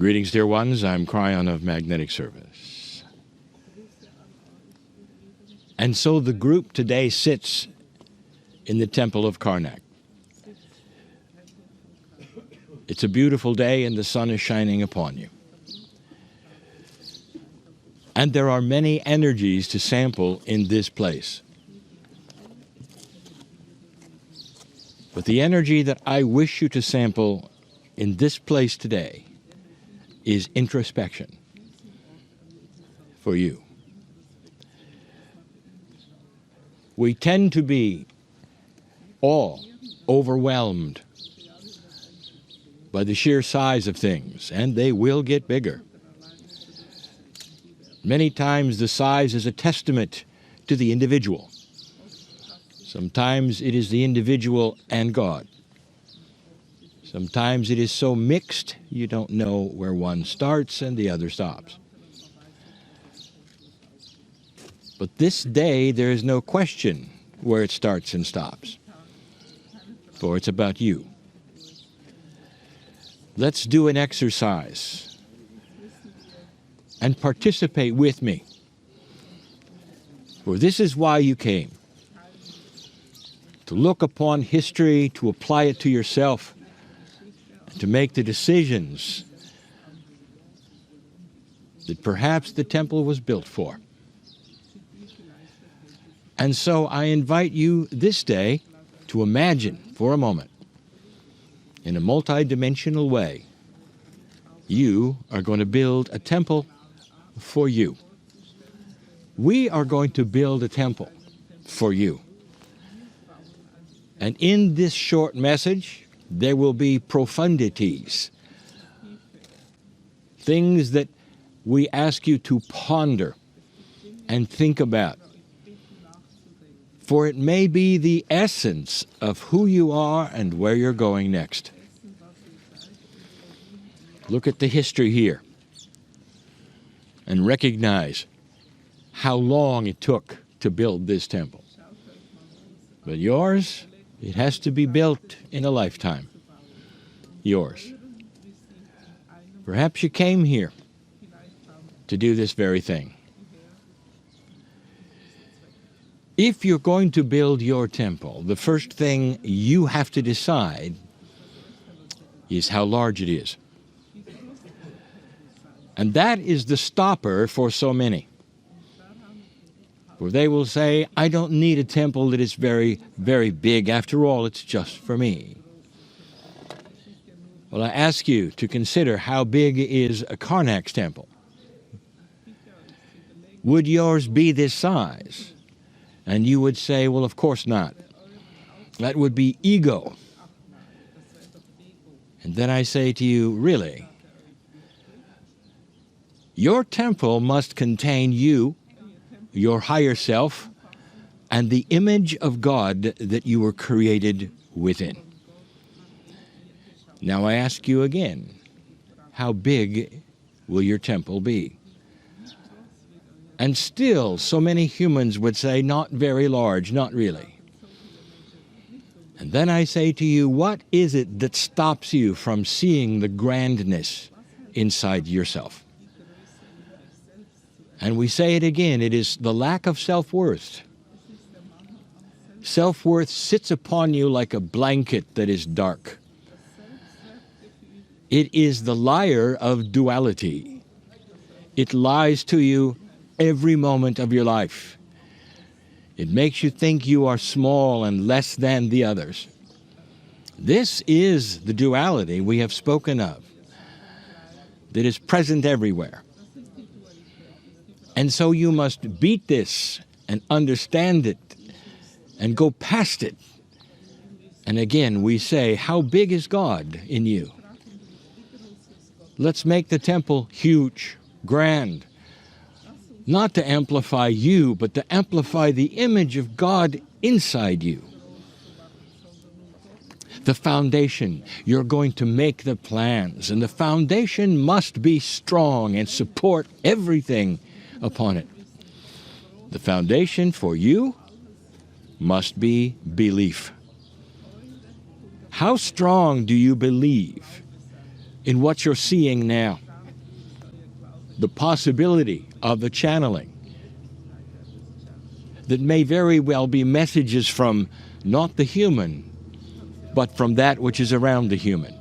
Greetings, dear ones. I'm Cryon of Magnetic Service. And so the group today sits in the Temple of Karnak. It's a beautiful day and the sun is shining upon you. And there are many energies to sample in this place. But the energy that I wish you to sample in this place today is introspection for you. We tend to be all overwhelmed by the sheer size of things, and they will get bigger. Many times the size is a testament to the individual. Sometimes it is the individual and God. Sometimes it is so mixed you don't know where one starts and the other stops. But this day there is no question where it starts and stops, for it's about you. Let's do an exercise and participate with me, for this is why you came. To look upon history, to apply it to yourself, to make the decisions that perhaps the temple was built for. And so I invite you this day to imagine for a moment, in a multidimensional way, you are going to build a temple for you. We are going to build a temple for you. And in this short message, there will be profundities, things that we ask you to ponder and think about. For it may be the essence of who you are and where you're going next. Look at the history here and recognize how long it took to build this temple. But yours, it has to be built in a lifetime. Yours. Perhaps you came here to do this very thing. If you're going to build your temple, the first thing you have to decide is how large it is. And that is the stopper for so many. For they will say, I don't need a temple that is very, very big. After all, it's just for me. Well, I ask you to consider how big is a Karnak's temple. Would yours be this size? And you would say, well, of course not. That would be ego. And then I say to you, really? Your temple must contain you, your higher self, and the image of God that you were created within. Now I ask you again, how big will your temple be? And still, so many humans would say, not very large, not really. And then I say to you, what is it that stops you from seeing the grandness inside yourself? And we say it again, it is the lack of self-worth. Self-worth sits upon you like a blanket that is dark. It is the liar of duality. It lies to you every moment of your life. It makes you think you are small and less than the others. This is the duality we have spoken of, that is present everywhere. And so you must beat this and understand it and go past it. And again, we say, how big is God in you? Let's make the temple huge, grand, not to amplify you, but to amplify the image of God inside you. The foundation, you're going to make the plans, and the foundation must be strong and support everything upon it. The foundation for you must be belief. How strong do you believe in what you're seeing now? the possibility of the channeling that may very well be messages from not the human, but from that which is around the human.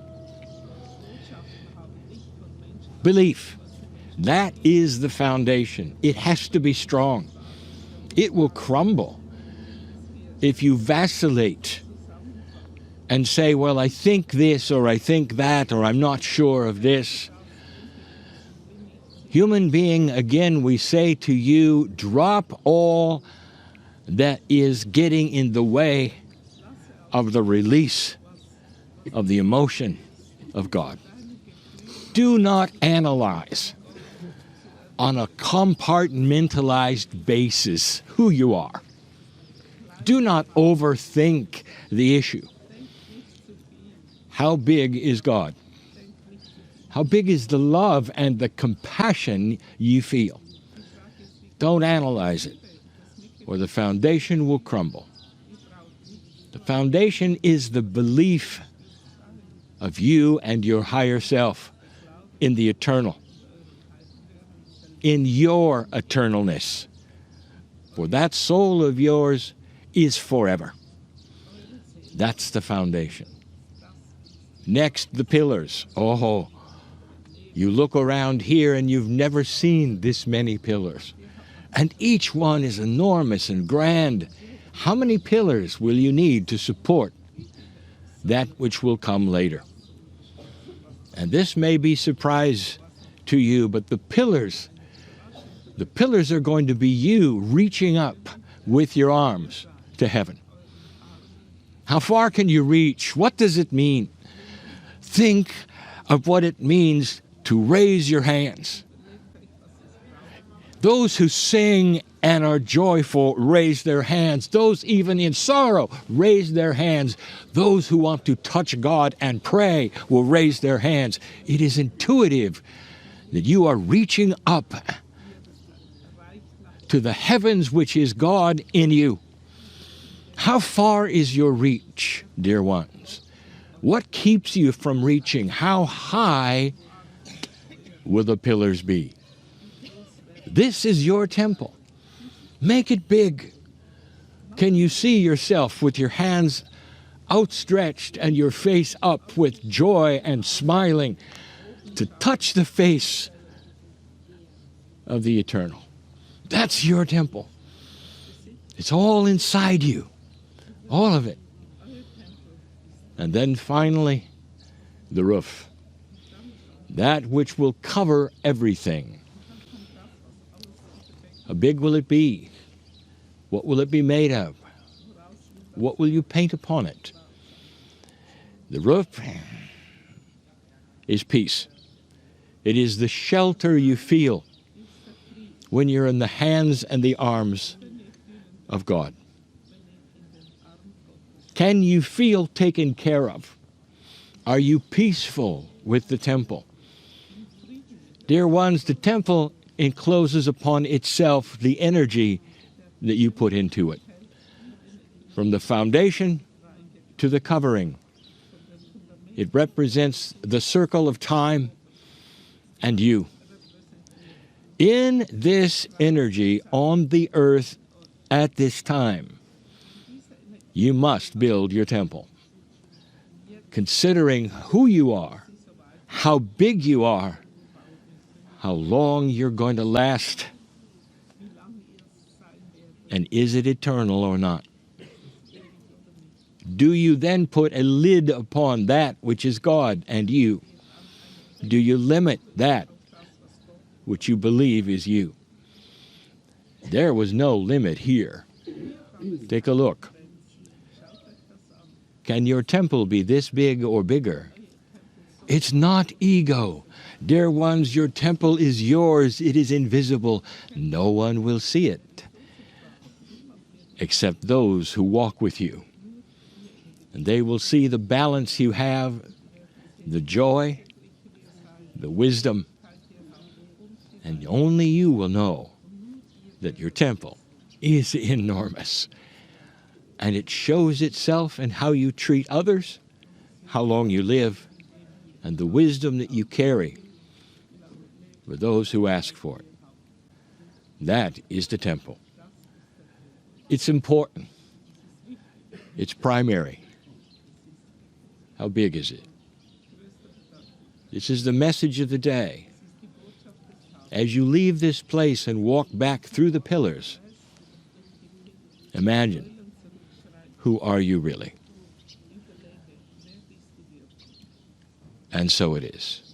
Belief, that is the foundation. It has to be strong. It will crumble if you vacillate and say, well, I think this, or I think that, or I'm not sure of this. Human being, again, we say to you, drop all that is getting in the way of the release of the emotion of God. Do not analyze on a compartmentalized basis who you are. Do not overthink the issue. How big is God? How big is the love and the compassion you feel? Don't analyze it, or the foundation will crumble. The foundation is the belief of you and your higher self in the eternal, in your eternalness. For that soul of yours is forever. That's the foundation. Next, the pillars. Oh, you look around here and you've never seen this many pillars. And each one is enormous and grand. How many pillars will you need to support that which will come later? And this may be a surprise to you, but the pillars are going to be you reaching up with your arms to heaven. How far can you reach? What does it mean? Think of what it means to raise your hands. Those who sing and are joyful raise their hands. Those even in sorrow raise their hands. Those who want to touch God and pray will raise their hands. It is intuitive that you are reaching up to the heavens, which is God in you. How far is your reach, dear ones? What keeps you from reaching? How high will the pillars be? This is your temple. Make it big. Can you see yourself with your hands outstretched and your face up with joy and smiling to touch the face of the eternal? That's your temple. It's all inside you. All of it. And then finally, the roof. That which will cover everything. How big will it be? What will it be made of? What will you paint upon it? The roof is peace. It is the shelter you feel when you're in the hands and the arms of God. Can you feel taken care of? Are you peaceful with the temple? Dear ones, the temple encloses upon itself the energy that you put into it. From the foundation to the covering. It represents the circle of time and you. In this energy on the earth at this time, you must build your temple. Considering who you are, how big you are, how long you're going to last, and is it eternal or not? Do you then put a lid upon that which is God and you? Do you limit that which you believe is you? There was no limit here. Take a look. Can your temple be this big or bigger? It's not ego. Dear ones, your temple is yours. It is invisible. No one will see it except those who walk with you. And they will see the balance you have, the joy, the wisdom, and only you will know that your temple is enormous. And it shows itself in how you treat others, how long you live, and the wisdom that you carry. for those who ask for it. That is the temple. It's important. It's primary. How big is it? This is the message of the day. As you leave this place and walk back through the pillars, imagine, who are you really? And so it is.